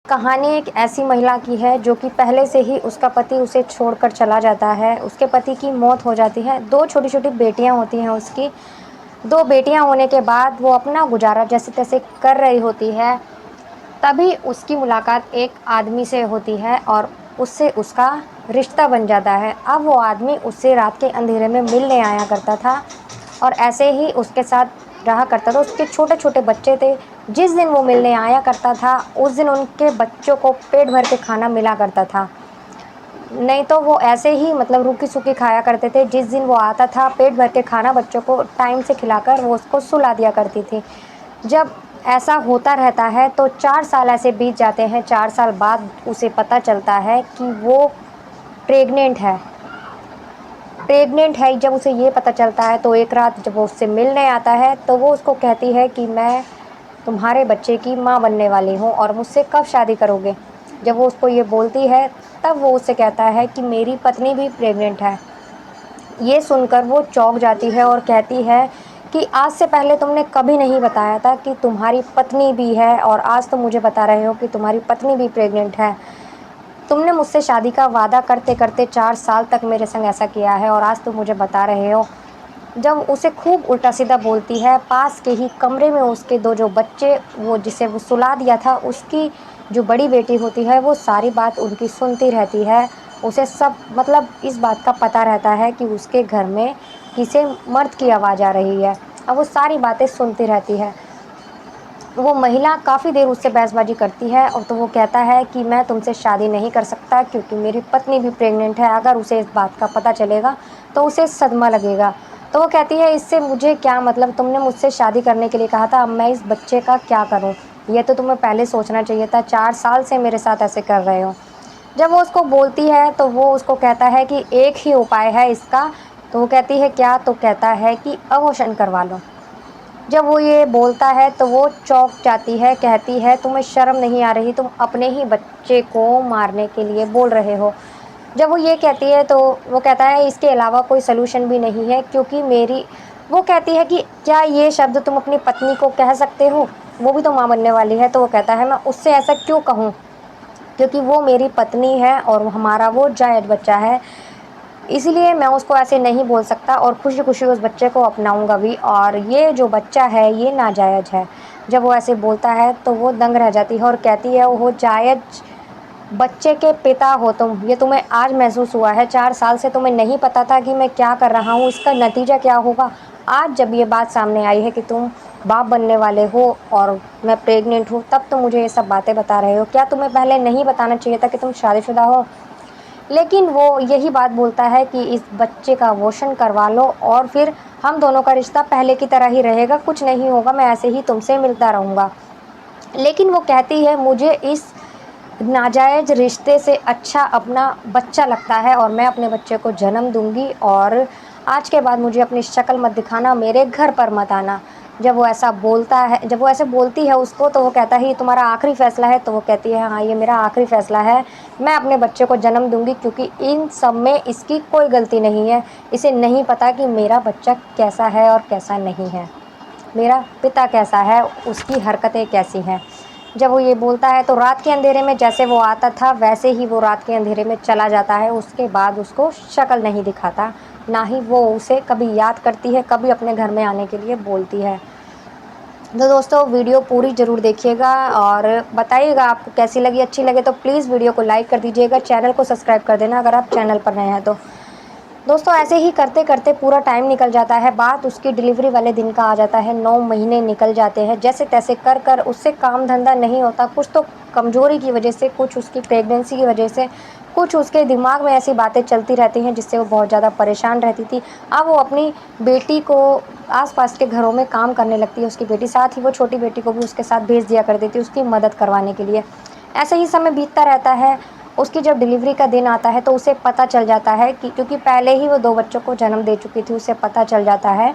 कहानी एक ऐसी महिला की है जो कि पहले से ही उसका पति उसे छोड़कर चला जाता है। उसके पति की मौत हो जाती है। 2 छोटी-छोटी बेटियाँ होती हैं उसकी। 2 बेटियाँ होने के बाद वो अपना गुज़ारा जैसे-तैसे कर रही होती है। तभी उसकी मुलाकात एक आदमी से होती है और उससे उसका रिश्ता बन जाता है। अब वो आदमी उससे रात के अंधेरे में मिलने आया करता था और ऐसे ही उसके साथ रहा करता था। उसके छोटे-छोटे बच्चे थे। जिस दिन वो मिलने आया करता था, उस दिन उनके बच्चों को पेट भर के खाना मिला करता था। नहीं तो वो ऐसे ही मतलब रूखी-सूखी खाया करते थे। जिस दिन वो आता था, पेट भर के खाना बच्चों को टाइम से खिलाकर वो उसको सुला दिया करती थी। जब ऐसा होता रहता है तो 4 साल ऐसे बीत जाते हैं। 4 साल बाद उसे पता चलता है कि वो प्रेग्नेंट है। जब उसे ये पता चलता है तो एक रात जब वो उससे मिलने आता है तो वो उसको कहती है कि मैं तुम्हारे बच्चे की माँ बनने वाली हूँ और मुझसे कब शादी करोगे? जब वो उसको ये बोलती है तब वो उससे कहता है कि मेरी पत्नी भी प्रेग्नेंट है। ये सुनकर वो चौंक जाती है और कहती है कि आज से पहले तुमने कभी नहीं बताया था कि तुम्हारी पत्नी भी है और आज तुम मुझे बता रहे हो कि तुम्हारी पत्नी भी प्रेग्नेंट है। तुमने मुझसे शादी का वादा करते-करते 4 साल तक मेरे संग ऐसा किया है और आज तुम मुझे बता रहे हो। जब उसे खूब उल्टा-सीधा बोलती है, पास के ही कमरे में उसके 2 जो बच्चे वो जिसे वो सुला दिया था, उसकी जो बड़ी बेटी होती है, वो सारी बात उनकी सुनती रहती है। उसे सब मतलब इस बात का पता रहता है कि उसके घर में किसी मर्द की आवाज़ आ रही है। अब वो सारी बातें सुनती रहती है। वो महिला काफ़ी देर उससे बहसबाजी करती है और तो वो कहता है कि मैं तुमसे शादी नहीं कर सकता क्योंकि मेरी पत्नी भी प्रेग्नेंट है। अगर उसे इस बात का पता चलेगा तो उसे सदमा लगेगा। तो वो कहती है इससे मुझे क्या मतलब, तुमने मुझसे शादी करने के लिए कहा था, अब मैं इस बच्चे का क्या करूँ? ये तो तुम्हें पहले सोचना चाहिए था, 4 साल से मेरे साथ ऐसे कर रहे हो। जब वो उसको बोलती है तो वो उसको कहता है कि एक ही उपाय है इसका। तो वो कहती है क्या? तो कहता है कि अबॉर्शन करवा लो। जब वो ये बोलता है तो वो चौंक जाती है, कहती है तुम्हें शर्म नहीं आ रही? तुम अपने ही बच्चे को मारने के लिए बोल रहे हो। जब वो ये कहती है तो वो कहता है इसके अलावा कोई सॉल्यूशन भी नहीं है क्योंकि मेरी वो कहती है कि क्या ये शब्द तुम अपनी पत्नी को कह सकते हो? वो भी तो माँ बनने वाली है। तो वो कहता है मैं उससे ऐसा क्यों कहूँ? क्योंकि वो मेरी पत्नी है और हमारा वो जायज़ बच्चा है। इसीलिए मैं उसको ऐसे नहीं बोल सकता और खुशी-खुशी उस बच्चे को अपनाऊँगा भी और ये जो बच्चा है ये नाजायज़ है। जब वो ऐसे बोलता है तो वो दंग रह जाती है और कहती है ओहो जायज़ बच्चे के पिता हो तुम, ये तुम्हें आज महसूस हुआ है? 4 साल से तुम्हें नहीं पता था कि मैं क्या कर रहा हूँ, इसका नतीजा क्या होगा? आज जब ये बात सामने आई है कि तुम बाप बनने वाले हो और मैं प्रेग्नेंट हूँ, तब तुम मुझे ये सब बातें बता रहे हो। क्या तुम्हें पहले नहीं बताना चाहिए था कि तुम शादीशुदा हो? लेकिन वो यही बात बोलता है कि इस बच्चे का अबॉर्शन करवा लो और फिर हम दोनों का रिश्ता पहले की तरह ही रहेगा, कुछ नहीं होगा, मैं ऐसे ही तुमसे मिलता रहूँगा। लेकिन वो कहती है मुझे इस नाजायज़ रिश्ते से अच्छा अपना बच्चा लगता है और मैं अपने बच्चे को जन्म दूँगी और आज के बाद मुझे अपनी शक्ल मत दिखाना, मेरे घर पर मत आना। जब वो ऐसे बोलती है उसको तो वो कहता है ये तुम्हारा आखिरी फ़ैसला है? तो वो कहती है हाँ, ये मेरा आखिरी फ़ैसला है। मैं अपने बच्चे को जन्म दूँगी क्योंकि इन सब में इसकी कोई गलती नहीं है। इसे नहीं पता कि मेरा बच्चा कैसा है और कैसा नहीं है। मेरा पिता कैसा है, उसकी हरकतें कैसी हैं। जब वो ये बोलता है तो रात के अंधेरे में जैसे वो आता था वैसे ही वो रात के अंधेरे में चला जाता है। उसके बाद उसको शक्ल नहीं दिखाता, ना ही वो उसे कभी याद करती है, कभी अपने घर में आने के लिए बोलती है। तो दोस्तों वीडियो पूरी ज़रूर देखिएगा और बताइएगा आपको कैसी लगी। अच्छी लगे तो प्लीज़ वीडियो को लाइक कर दीजिएगा, चैनल को सब्सक्राइब कर देना अगर आप चैनल पर नए हैं तो। दोस्तों ऐसे ही करते-करते पूरा टाइम निकल जाता है, बात उसकी डिलीवरी वाले दिन का आ जाता है, 9 महीने निकल जाते हैं, जैसे-तैसे कर उससे काम-धंधा नहीं होता, कुछ तो कमज़ोरी की वजह से, कुछ उसकी प्रेगनेंसी की वजह से, कुछ उसके दिमाग में ऐसी बातें चलती रहती हैं जिससे वो बहुत ज़्यादा परेशान रहती थी। अब वो अपनी बेटी को आस-पास के घरों में काम करने लगती है उसकी बेटी, साथ ही वो छोटी बेटी को भी उसके साथ भेज दिया करती थी उसकी मदद करवाने के लिए। ऐसे ही समय बीतता रहता है। उसकी जब डिलीवरी का दिन आता है तो उसे पता चल जाता है कि क्योंकि पहले ही वो 2 बच्चों को जन्म दे चुकी थी, उसे पता चल जाता है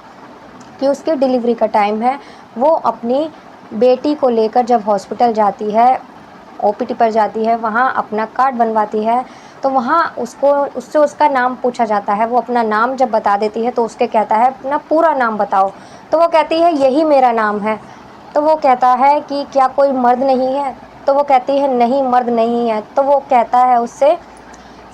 कि उसकी डिलीवरी का टाइम है। वो अपनी बेटी को लेकर जब हॉस्पिटल जाती है, ओपीडी पर जाती है, वहाँ अपना कार्ड बनवाती है, तो वहाँ उससे उसका नाम पूछा जाता है। वो अपना नाम जब बता देती है तो उसके कहता है अपना पूरा नाम बताओ, तो वो कहती है यही मेरा नाम है। तो वो कहता है कि क्या कोई मर्द नहीं है? तो वो कहती है नहीं, मर्द नहीं है। तो वो कहता है उससे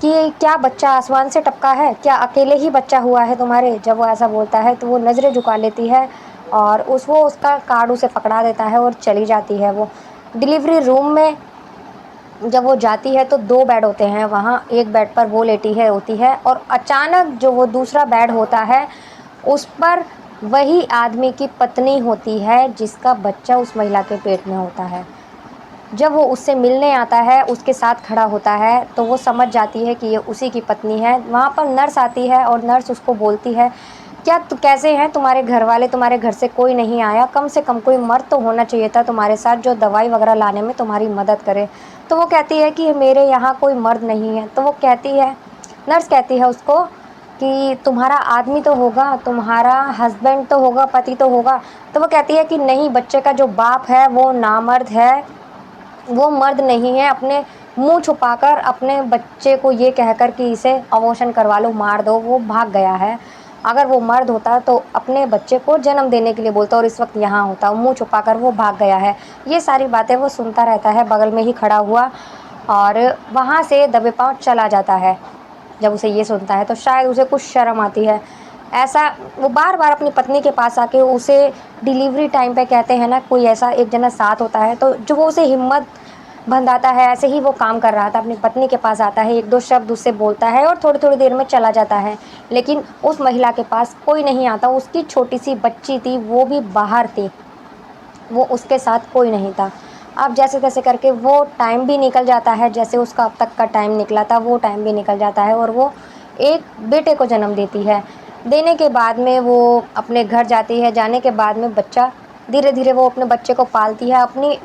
कि क्या बच्चा आसमान से टपका है, क्या अकेले ही बच्चा हुआ है तुम्हारे। जब वो ऐसा बोलता है तो वो नज़रें झुका लेती है और वो उसका कार्ड उसे पकड़ा देता है और चली जाती है। वो डिलीवरी रूम में जब वो जाती है तो 2 बेड होते हैं वहाँ, एक बेड पर वो लेटी है होती है और अचानक जो वो दूसरा बेड होता है उस पर वही आदमी की पत्नी होती है जिसका बच्चा उस महिला के पेट में होता है। जब वो उससे मिलने आता है, उसके साथ खड़ा होता है, तो वो समझ जाती है कि ये उसी की पत्नी है। वहाँ पर नर्स आती है और नर्स उसको बोलती है, क्या कैसे हैं तुम्हारे घर वाले, तुम्हारे घर से कोई नहीं आया, कम से कम कोई मर्द तो होना चाहिए था तुम्हारे साथ जो दवाई वगैरह लाने में तुम्हारी मदद करे। तो वो कहती है कि मेरे यहाँ कोई मर्द नहीं है। तो वो कहती है, नर्स कहती है उसको कि तुम्हारा आदमी तो होगा, तुम्हारा हस्बैंड तो होगा, पति तो होगा। तो वो कहती है कि नहीं, बच्चे का जो बाप है वो नामर्द है, वो मर्द नहीं है। अपने मुंह छुपाकर अपने बच्चे को ये कहकर कि इसे अबॉर्शन करवा लो, मार दो, वो भाग गया है। अगर वो मर्द होता तो अपने बच्चे को जन्म देने के लिए बोलता और इस वक्त यहाँ होता। मुंह छुपाकर वो भाग गया है। ये सारी बातें वो सुनता रहता है बगल में ही खड़ा हुआ और वहाँ से दबे पाँव चला जाता है। जब उसे ये सुनता है तो शायद उसे कुछ शर्म आती है। ऐसा वो बार-बार अपनी पत्नी के पास आके उसे डिलीवरी टाइम पे कहते हैं ना, कोई ऐसा एक जना साथ होता है तो जो वो उसे हिम्मत बंधाता है। ऐसे ही वो काम कर रहा था, अपनी पत्नी के पास आता है, 1-2 शब्द उससे बोलता है और थोड़ी-थोड़ी देर में चला जाता है। लेकिन उस महिला के पास कोई नहीं आता। उसकी छोटी-सी बच्ची थी, वो भी बाहर थी, वो उसके साथ कोई नहीं था। अब जैसे-तैसे करके वो टाइम भी निकल जाता है, जैसे उसका अब तक का टाइम निकला था वो टाइम भी निकल जाता है और वो एक बेटे को जन्म देती है। देने के बाद में वो अपने घर जाती है। जाने के बाद में बच्चा धीरे-धीरे वो अपने बच्चे को पालती है। अपनी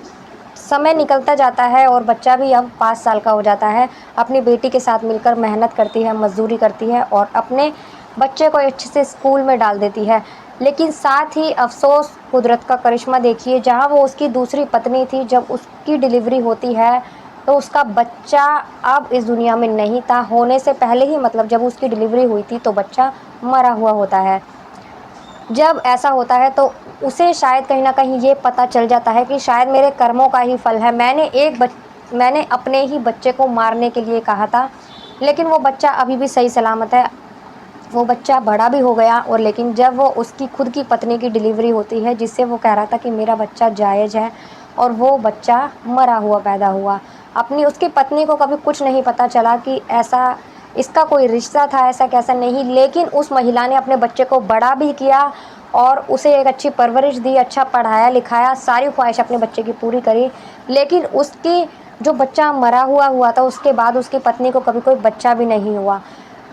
समय निकलता जाता है और बच्चा भी अब 5 साल का हो जाता है। अपनी बेटी के साथ मिलकर मेहनत करती है, मज़दूरी करती है और अपने बच्चे को अच्छे से स्कूल में डाल देती है। लेकिन साथ ही अफ़सोस, कुदरत का करिश्मा देखिए, जहाँ वो उसकी दूसरी पत्नी थी, जब उसकी डिलीवरी होती है तो उसका बच्चा अब इस दुनिया में नहीं था। होने से पहले ही, मतलब जब उसकी डिलीवरी हुई थी तो बच्चा मरा हुआ होता है। जब ऐसा होता है तो उसे शायद कहीं न कहीं ये पता चल जाता है कि शायद मेरे कर्मों का ही फल है। मैंने अपने ही बच्चे को मारने के लिए कहा था, लेकिन वो बच्चा अभी भी सही सलामत है। वो बच्चा बड़ा भी हो गया और लेकिन जब वो उसकी खुद की पत्नी की डिलीवरी होती है, जिससे वो कह रहा था कि मेरा बच्चा जायज़ है, और वो बच्चा मरा हुआ पैदा हुआ। अपनी उसकी पत्नी को कभी कुछ नहीं पता चला कि ऐसा इसका कोई रिश्ता था, ऐसा कैसा नहीं। लेकिन उस महिला ने अपने बच्चे को बड़ा भी किया और उसे एक अच्छी परवरिश दी, अच्छा पढ़ाया-लिखाया, सारी ख्वाहिश अपने बच्चे की पूरी करी। लेकिन उसकी जो बच्चा मरा हुआ हुआ था, उसके बाद उसकी पत्नी को कभी कोई बच्चा भी नहीं हुआ।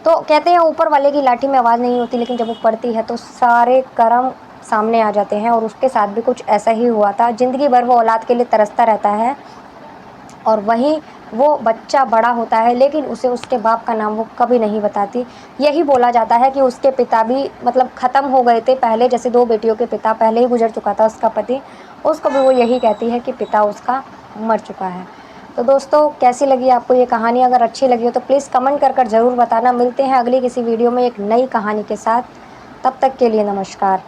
तो कहते हैं ऊपर वाले की लाठी में आवाज़ नहीं होती, लेकिन जब वो पड़ती है तो सारे कर्म सामने आ जाते हैं और उसके साथ भी कुछ ऐसा ही हुआ था। ज़िंदगी भर वो औलाद के लिए तरसता रहता है और वहीं वो बच्चा बड़ा होता है, लेकिन उसे उसके बाप का नाम वो कभी नहीं बताती। यही बोला जाता है कि उसके पिता भी मतलब ख़त्म हो गए थे पहले, जैसे 2 बेटियों के पिता पहले ही गुज़र चुका था उसका पति, उसको भी वो यही कहती है कि पिता उसका मर चुका है। तो दोस्तों, कैसी लगी आपको ये कहानी? अगर अच्छी लगी हो तो प्लीज़ कमेंट कर ज़रूर बताना। मिलते हैं अगली किसी वीडियो में एक नई कहानी के साथ। तब तक के लिए नमस्कार।